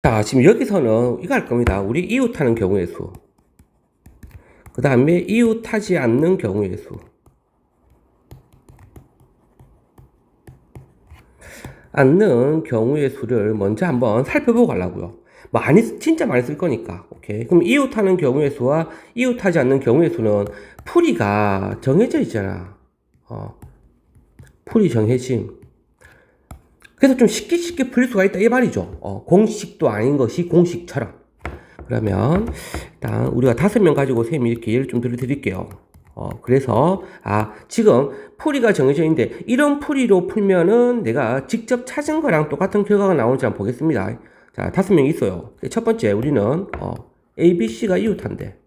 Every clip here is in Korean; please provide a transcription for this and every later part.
자, 지금 여기서는 이거 할 겁니다. 우리 이웃하는 경우의 수. 그 다음에 이웃하지 않는 경우의 수. 않는 경우의 수를 먼저 한번 살펴보고 가려고요. 진짜 많이 쓸 거니까. 오케이. 그럼 이웃하는 경우의 수와 이웃하지 않는 경우의 수는 풀이가 정해져 있잖아. 풀이 정해짐. 그래서 좀 쉽게 풀릴 수가 있다 이 말이죠. 공식도 아닌 것이 공식처럼. 그러면 일단 우리가 5명 가지고 쌤이 이렇게 예를 좀 들어드릴게요. 그래서 지금 풀이가 정해져 있는데 이런 풀이로 풀면은 내가 직접 찾은 거랑 똑같은 결과가 나오는지 한번 보겠습니다. 자, 5명이 있어요. 첫 번째 우리는 A, B, C가 이웃한데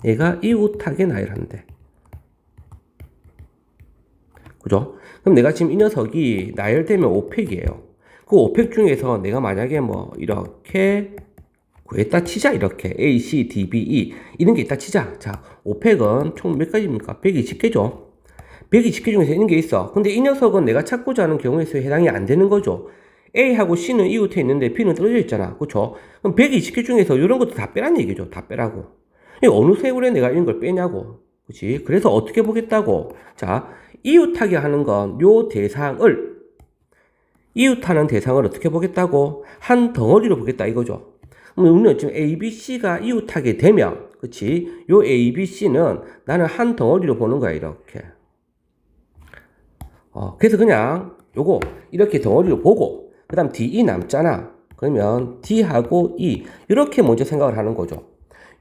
얘가 이웃하게 나열한대. 그죠? 그럼 내가 지금 이 녀석이 나열되면 5팩이에요. 그 5팩 중에서 내가 만약에 뭐 이렇게 구했다 치자. 이렇게 A, C, D, B, E 이런 게 있다 치자. 자, 5팩은 총 몇 가지입니까? 120개죠. 120개 중에서 있는 게 있어. 근데 이 녀석은 내가 찾고자 하는 경우에 서 해당이 안 되는 거죠. A하고 C는 이웃에 있는데 B는 떨어져 있잖아. 그쵸? 그럼 120개 중에서 이런 것도 다 빼란 얘기죠. 다 빼라고. 어느 세월에 내가 이런 걸 빼냐고. 그치? 그래서 어떻게 보겠다고? 자, 이웃하게 하는 건 요 대상을, 이웃하는 대상을 어떻게 보겠다고? 한 덩어리로 보겠다 이거죠. 그럼 우리는 지금 A, B, C가 이웃하게 되면, 그치? 요 A, B, C는 나는 한 덩어리로 보는 거야, 이렇게. 그래서 그냥 요거 이렇게 덩어리로 보고, 그 다음 D, E 남잖아. 그러면 D하고 E, 이렇게 먼저 생각을 하는 거죠.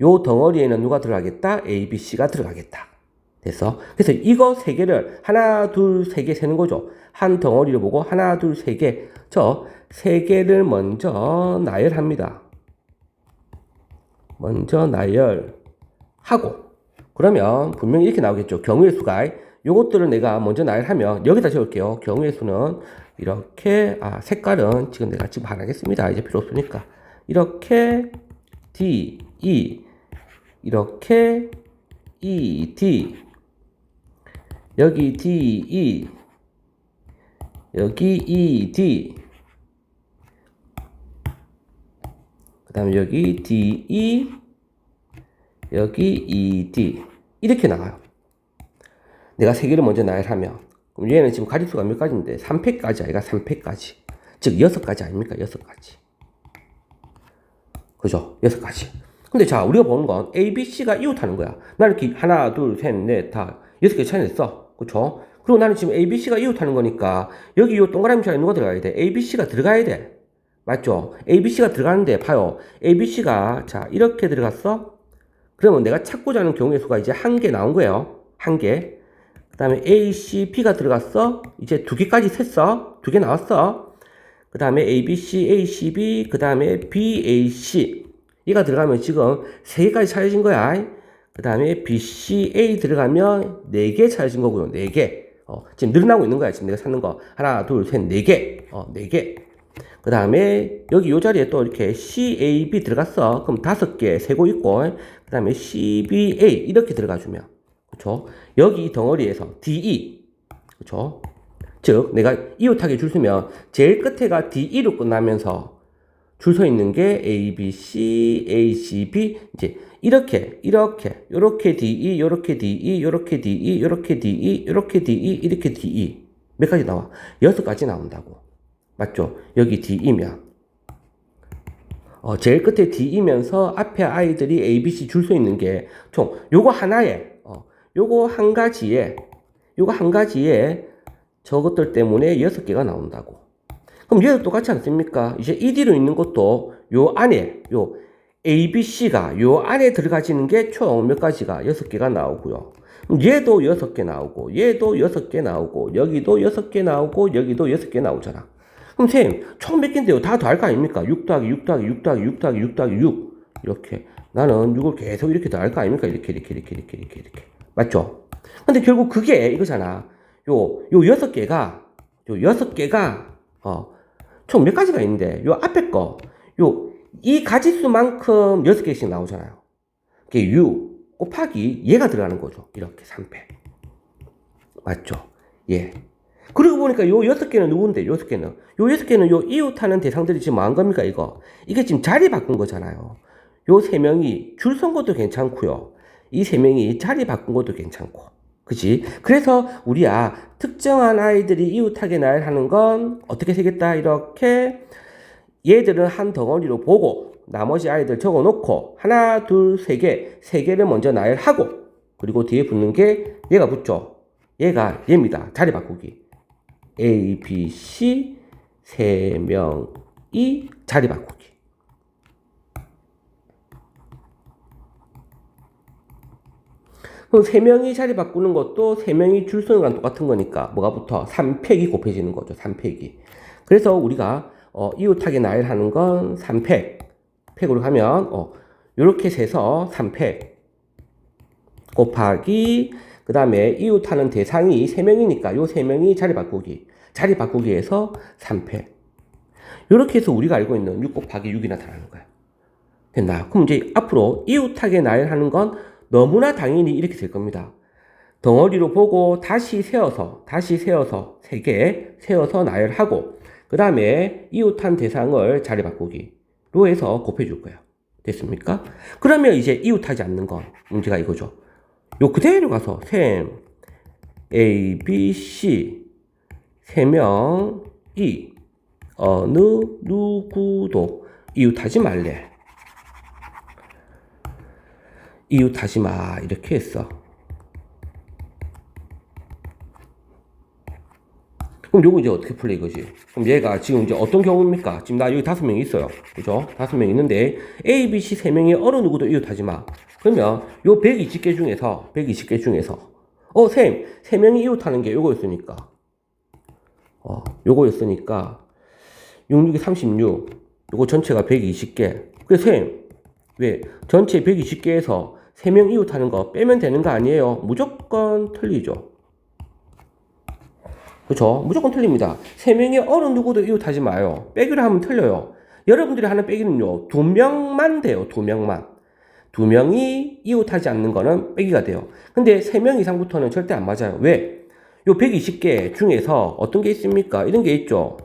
요 덩어리에는 누가 들어가겠다? A, B, C가 들어가겠다. 됐어? 그래서 이거 세 개를 하나, 둘, 세 개 세는 거죠. 한 덩어리를 보고 하나, 둘, 세 개. 저 세 개를 먼저 나열합니다. 먼저 나열하고. 그러면 분명히 이렇게 나오겠죠. 경우의 수가. 요것들을 내가 먼저 나열하면 여기다 적을게요. 경우의 수는 이렇게, 색깔은 지금 내가 지금 안 하겠습니다. 이제 필요 없으니까. 이렇게 D, E, 이렇게 E, D, 여기 D, E, 여기 E, D, 그 다음에 여기 D, E, 여기 E, D 이렇게 나와요. 내가 세 개를 먼저 나열하면 그럼 얘는 지금 가짓수가 몇 가지인데 3팩까지 아이가 3팩까지 즉 6가지 아닙니까? 6가지. 그죠? 6가지. 근데 자, 우리가 보는 건 A, B, C가 이웃하는 거야. 나는 이렇게 하나, 둘, 셋, 넷, 다 6개 찾아냈어. 그쵸? 그리고 나는 지금 A, B, C가 이웃하는 거니까 여기 요 동그라미 자리에 누가 들어가야 돼? A, B, C가 들어가야 돼. 맞죠? A, B, C가 들어가는데 봐요. A, B, C가 자 이렇게 들어갔어? 그러면 내가 찾고자 하는 경우의 수가 이제 한 개 나온 거예요. 한 개. 그 다음에 A, C, B가 들어갔어? 이제 2개까지 셌어? 2개 나왔어? 그 다음에 A, B, C, A, C, B, 그 다음에 B, A, C. 얘가 들어가면 지금 3개까지 찾아진 거야. 그 다음에 B, C, A 들어가면 4개 찾아진 거고요. 4개. 지금 늘어나고 있는 거야. 지금 내가 찾는 거. 하나, 둘, 셋, 4개. 4개. 그 다음에 여기 요 자리에 또 이렇게 C, A, B 들어갔어. 그럼 5개 세고 있고. 그 다음에 C, B, A 이렇게 들어가주면. 그쵸? 여기 이 덩어리에서 D, E. 그쵸? 즉, 내가 이웃하게 줄 서면 제일 끝에가 D2로 끝나면서 줄 서 있는 게 A, B, C, A, C, B. 이제 요렇게 DE, 요렇게 DE, 요렇게 DE, 요렇게 DE, 요렇게 DE, 이렇게 DE. 몇 가지 나와? 6가지 나온다고. 맞죠? 여기 D이면. 제일 끝에 D이면서 앞에 아이들이 A, B, C 줄 서 있는 게 총, 요거 한 가지에 저것들 때문에 6개가 나온다고. 그럼 얘도 똑같지 않습니까? 이제 ED로 있는 것도 요 안에, 요 A, B, C가 요 안에 들어가지는 게 총 몇 가지가 6개가 나오고요. 그럼 얘도 6개 나오고, 얘도 6개 나오고, 여기도 6개 나오고, 여기도 6개 나오잖아. 그럼 쌤, 총 몇 개인데요? 다 더할 거 아닙니까? 6 더하기 6 더하기 6 더하기 6 더하기 6 더하기 6. 이렇게. 나는 6을 계속 이렇게 더할 거 아닙니까? 이렇게. 맞죠? 근데 결국 그게 이거잖아. 요 6개가, 총 몇 가지가 있는데, 요 앞에 거, 이 가지수만큼 6개씩 나오잖아요. 그게 6 곱하기 얘가 들어가는 거죠. 이렇게 3패. 맞죠? 예. 그러고 보니까 요 6개는 누군데, 6개는? 요 6개는 요 이웃하는 대상들이 지금 뭐한 겁니까, 이거? 이게 지금 자리 바꾼 거잖아요. 요 3명이 줄 선 것도 괜찮고요. 이 3명이 자리 바꾼 것도 괜찮고. 그치? 그래서 우리야 특정한 아이들이 이웃하게 나열하는 건 어떻게 쓰겠다? 이렇게 얘들은 한 덩어리로 보고 나머지 아이들 적어 놓고 하나, 둘, 세 개를 먼저 나열하고 그리고 뒤에 붙는 게 얘가 붙죠. 얘가 얘입니다. 자리 바꾸기. A, B, C 3명이 자리 바꾸기. 그럼 3명이 자리 바꾸는 것도 3명이 줄 서는 거랑 똑같은 거니까 뭐가 붙어? 3팩이 곱해지는 거죠. 3팩이. 그래서 우리가 이웃하게 나열하는 건 3팩. 팩으로 가면 요렇게 세서 3팩 곱하기 그 다음에 이웃하는 대상이 3명이니까 요 3명이 자리 바꾸기. 자리 바꾸기에서 3팩. 요렇게 해서 우리가 알고 있는 6 곱하기 6이 나타나는 거야. 됐나? 그럼 이제 앞으로 이웃하게 나열하는 건 너무나 당연히 이렇게 될 겁니다. 덩어리로 보고 다시 세어서 3개 세어서 나열하고 그 다음에 이웃한 대상을 자리 바꾸기로 해서 곱해줄 거예요. 됐습니까? 그러면 이제 이웃하지 않는 건 문제가 이거죠. 요 그대로 가서 셈 A, B, C 3명이 어느 누구도 이웃하지 말래. 이웃하지 마. 이렇게 했어. 그럼 요거 이제 어떻게 풀래 이거지? 그럼 얘가 지금 이제 어떤 경우입니까? 지금 나 여기 5명이 있어요. 그죠? 5명 있는데 A, B, C 3명이 어느 누구도 이웃하지 마. 그러면 요 120개 중에서 쌤 3명이 이웃하는 게 요거였으니까 요거였으니까 6, 6이 36 요거 전체가 120개. 그래서 쌤 왜 전체 120개에서 3명 이웃하는 거 빼면 되는 거 아니에요? 무조건 틀리죠. 그렇죠? 무조건 틀립니다. 3명이 어느 누구도 이웃하지 마요. 빼기로 하면 틀려요. 여러분들이 하는 빼기는요. 2명만 돼요. 2명만. 2명이 이웃하지 않는 거는 빼기가 돼요. 근데 3명 이상부터는 절대 안 맞아요. 왜? 요 120개 중에서 어떤 게 있습니까? 이런 게 있죠.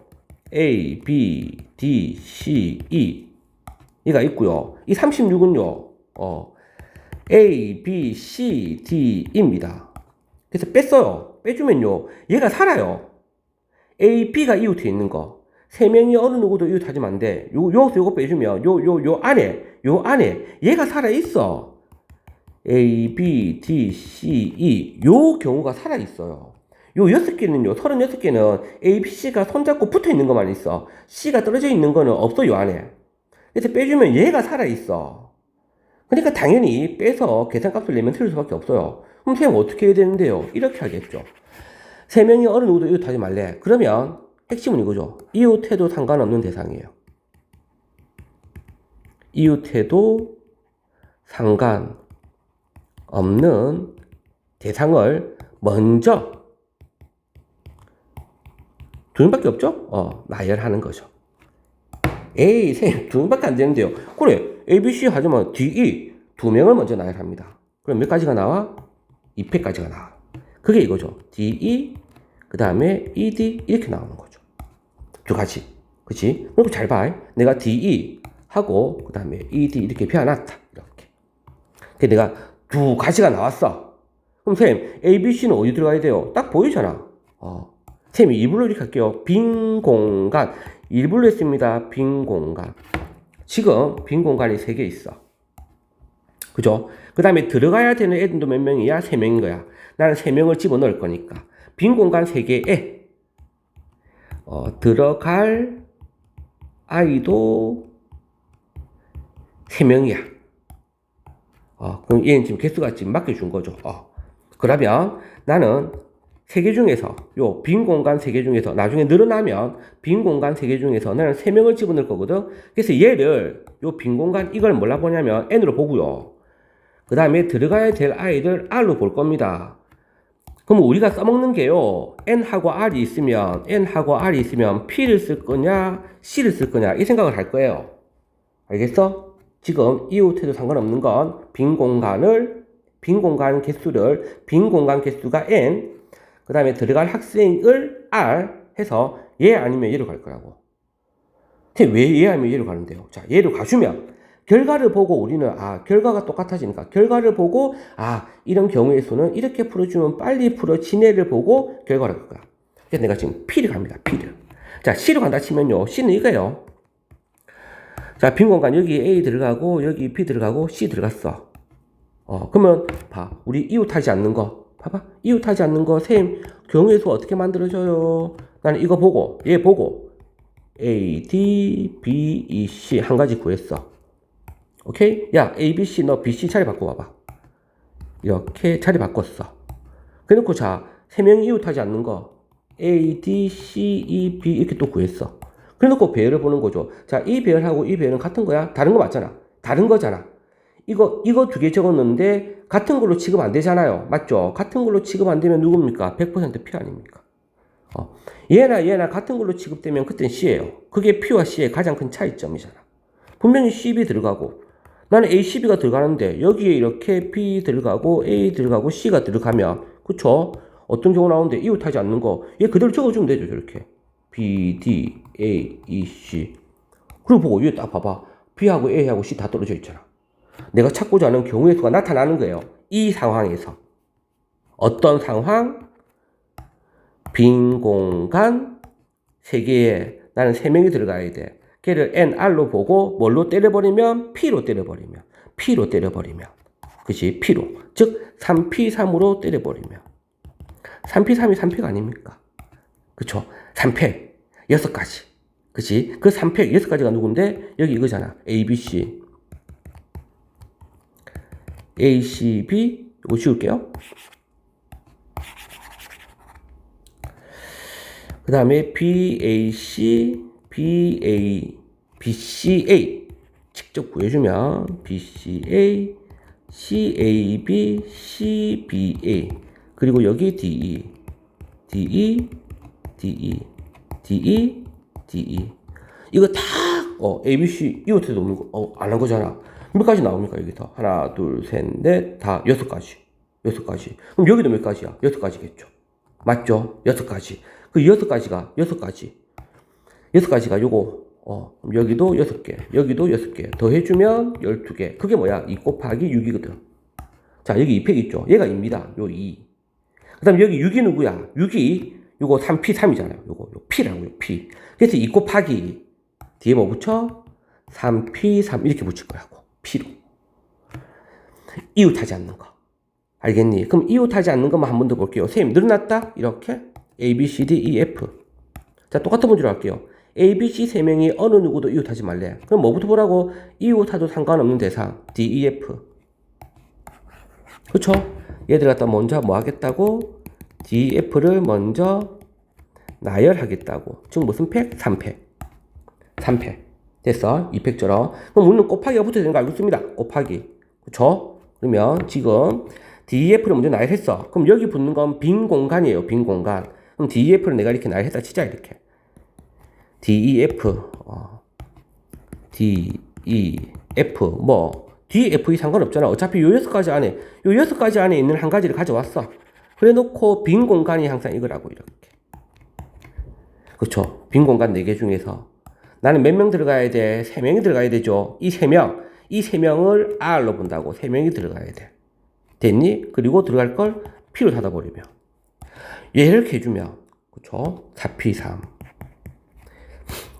A, B, D, C, E 얘가 있고요. 이 36은요. A, B, C, D입니다. 그래서 뺐어요. 빼주면요. 얘가 살아요. A, B가 이웃해 있는 거. 3명이 어느 누구도 이웃하지만 안 돼. 여기서 요거 빼주면 요 안에 얘가 살아있어. A, B, D, C, E 요 경우가 살아있어요. 요 6개는요. 36개는 A, B, C가 손잡고 붙어 있는 것만 있어. C가 떨어져 있는 거는 없어 요 안에. 그래서 빼주면 얘가 살아있어. 그러니까 당연히 빼서 계산값을 내면 틀릴 수밖에 없어요. 그럼 선생님 어떻게 해야 되는데요? 이렇게 하겠죠. 3명이 어느 누구도 이웃하지 말래. 그러면 핵심은 이거죠. 이웃해도 상관없는 대상이에요. 이웃해도 상관없는 대상을 먼저 2명밖에 없죠? 나열하는 거죠. 에이, 선생님 2명밖에 안 되는데요. 그래, A, B, C 하지만 D, E 2명을 먼저 나열합니다. 그럼 몇 가지가 나와? 2팩까지가 나와. 그게 이거죠. D, E, 그 다음에 E, D 이렇게 나오는 거죠. 2가지. 그치? 그리고 잘 봐. 내가 D, E 하고 그 다음에 E, D 이렇게 펴놨다. 이렇게. 그 내가 2가지가 나왔어. 그럼 쌤, A, B, C는 어디 들어가야 돼요? 딱 보이잖아. 쌤이 이불로 이렇게 할게요. 빈 공간. 일불로 했습니다. 빈 공간. 지금 빈 공간이 3개 있어. 그죠? 그 다음에 들어가야 되는 애들도 몇 명이야? 3명인 거야. 나는 3명을 집어넣을 거니까. 빈 공간 3개에 들어갈 아이도 3명이야. 그럼 얘는 지금 개수가 지금 맡겨준 거죠. 그러면 나는 3개 중에서 요 빈 공간 3개 중에서 나중에 늘어나면 빈 공간 3개 중에서 나는 3명을 집어넣을 거거든. 그래서 얘를 요 빈 공간 이걸 뭐라 보냐면 N으로 보고요. 그 다음에 들어가야 될 아이들 R로 볼 겁니다. 그럼 우리가 써먹는 게요. N하고 R이 있으면 P를 쓸 거냐 C를 쓸 거냐 이 생각을 할 거예요. 알겠어? 지금 이웃해도 상관없는 건 빈 공간 개수가 N 그 다음에 들어갈 학생을 R 해서 얘 아니면 얘로 갈 거라고. 왜 얘 아니면 얘로 가는데요? 자, 얘로 가주면 결과를 보고 우리는 결과가 똑같아지니까 결과를 보고 이런 경우의 수는 이렇게 풀어주면 빨리 풀어지네를 보고 결과를 갈 거야. 그래서 내가 지금 P를 갑니다. P를. 자, C로 간다 치면요. C는 이거예요. 자, 빈 공간 여기 A 들어가고 여기 B 들어가고 C 들어갔어. 그러면 우리 이웃하지 않는 거 봐봐. 이웃하지 않는 거 쌤 경우의 수 어떻게 만들어져요? 나는 이거 보고 얘 보고 A, D, B, E, C 한 가지 구했어. 오케이? 야, A, B, C 너 B, C 자리 바꿔봐봐. 이렇게 자리 바꿨어. 그래놓고 자, 세 명이 이웃하지 않는 거 A, D, C, E, B 이렇게 또 구했어. 그래놓고 배열을 보는 거죠. 자, 이 배열하고 이 배열은 같은 거야? 다른 거 맞잖아. 다른 거잖아. 이거 두 개 적었는데 같은 걸로 취급 안 되잖아요. 맞죠? 같은 걸로 취급 안 되면 누굽니까? 100% P 아닙니까? 얘나 같은 걸로 취급되면 그땐 C예요. 그게 P와 C의 가장 큰 차이점이잖아. 분명히 CB 들어가고 나는 A, CB가 들어가는데 여기에 이렇게 B 들어가고 A 들어가고 C가 들어가면 그쵸? 어떤 경우 나오는데 이웃하지 않는 거 얘 그대로 적어주면 되죠. 저렇게 B, D, A, E, C 그리고 보고 위에 딱 봐봐. B하고 A하고 C 다 떨어져 있잖아. 내가 찾고자 하는 경우의 수가 나타나는 거예요. 이 상황에서 어떤 상황? 빈 공간 3개에 나는 3명이 들어가야 돼. 걔를 NR로 보고 뭘로 때려버리면 P로 때려버리면 그치? P로 즉 3P3으로 때려버리면 3P3이 3패가 아닙니까? 그쵸? 3패 6가지 그치? 그 3패 6가지가 누군데 여기 이거잖아. ABC ACB 이거 지울게요. 그 다음에 BAC, BCA 직접 구해주면 BCA, CAB, CBA 그리고 여기 DE 이거 다 ABC 이것도 없는 거 안 한 거잖아. 몇 가지 나옵니까 여기서? 하나, 둘, 셋, 넷, 다 6가지. 그럼 여기도 몇 가지야? 6가지겠죠. 맞죠? 6가지. 그 6가지가 요거 여기도 6개, 여기도 6개 더 해주면 12개. 그게 뭐야? 2 곱하기 6이거든. 자, 여기 2팩 있죠? 얘가 2입니다. 요 2. 그 다음에 여기 6이 누구야? 6이 요거 3P3이잖아요. 요거 P라고요. P. 그래서 2 곱하기 뒤에 뭐 붙여? 3P3 이렇게 붙일 거라고. P로. 이웃하지 않는 거. 알겠니? 그럼 이웃하지 않는 것만 한 번 더 볼게요. 선생님 늘어났다? 이렇게 A, B, C, D, E, F. 자, 똑같은 문제로 할게요. A, B, C 3명이 어느 누구도 이웃하지 말래. 그럼 뭐부터 보라고? 이웃하도 상관없는 대상 D, E, F. 그쵸? 얘들 갖다 먼저 뭐 하겠다고? D, F를 먼저 나열하겠다고. 지금 무슨 팩? 3팩. 됐어. 2팩처럼. 그럼 우리는 곱하기가 붙어야 되는 거 알고 있습니다. 곱하기. 그쵸? 그러면 지금 DEF를 먼저 나열했어. 그럼 여기 붙는 건 빈 공간이에요. 빈 공간. 그럼 DEF를 내가 이렇게 나열했다 치자. 이렇게. DEF. DF이 상관없잖아. 어차피 요 6가지 안에 있는 한 가지를 가져왔어. 그래 놓고 빈 공간이 항상 이거라고 이렇게. 그쵸? 빈 공간 4개 중에서 나는 몇 명 들어가야 돼? 3명이 들어가야 되죠. 이 3명을 R로 본다고. 3명이 들어가야 돼. 됐니? 그리고 들어갈 걸 P로 닫아버리면. 이렇게 해주면, 그쵸? 4P3.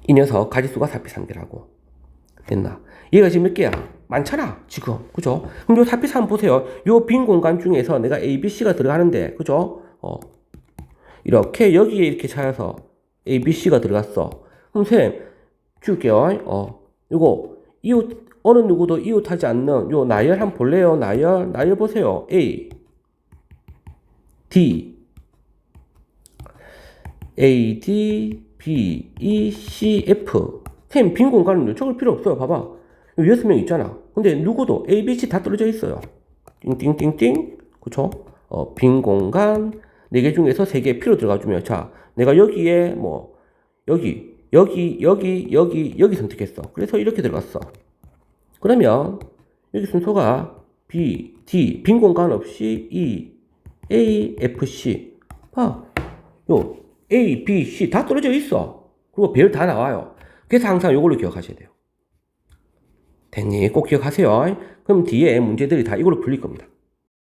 이 녀석 가지수가 4P3개라고. 됐나? 얘가 지금 몇 개야? 많잖아, 지금. 그죠? 그럼 요 4P3 보세요. 요 빈 공간 중에서 내가 A, B, C가 들어가는데, 그죠? 이렇게 여기에 이렇게 찾아서 A, B, C가 들어갔어. 그럼 쌤, 줄게요. 요거, 어느 누구도 이웃하지 않는 요 나열 한번 볼래요? 나열 보세요. A, D, B, E, C, F. 쌤, 빈 공간은 적을 필요 없어요. 봐봐. 요 6명 있잖아. 근데 누구도 A, B, C 다 떨어져 있어요. 띵띵띵띵. 그쵸? 빈 공간 4개 중에서 3개 P로 들어가주면, 자, 내가 여기에 여기 선택했어. 그래서 이렇게 들어갔어. 그러면 여기 순서가 B, D, 빈 공간 없이 E, A, F, C. 요 A, B, C 다 떨어져 있어. 그리고 별 다 나와요. 그래서 항상 요걸로 기억하셔야 돼요. 됐니? 꼭 기억하세요. 그럼 뒤에 문제들이 다 이걸로 풀릴 겁니다.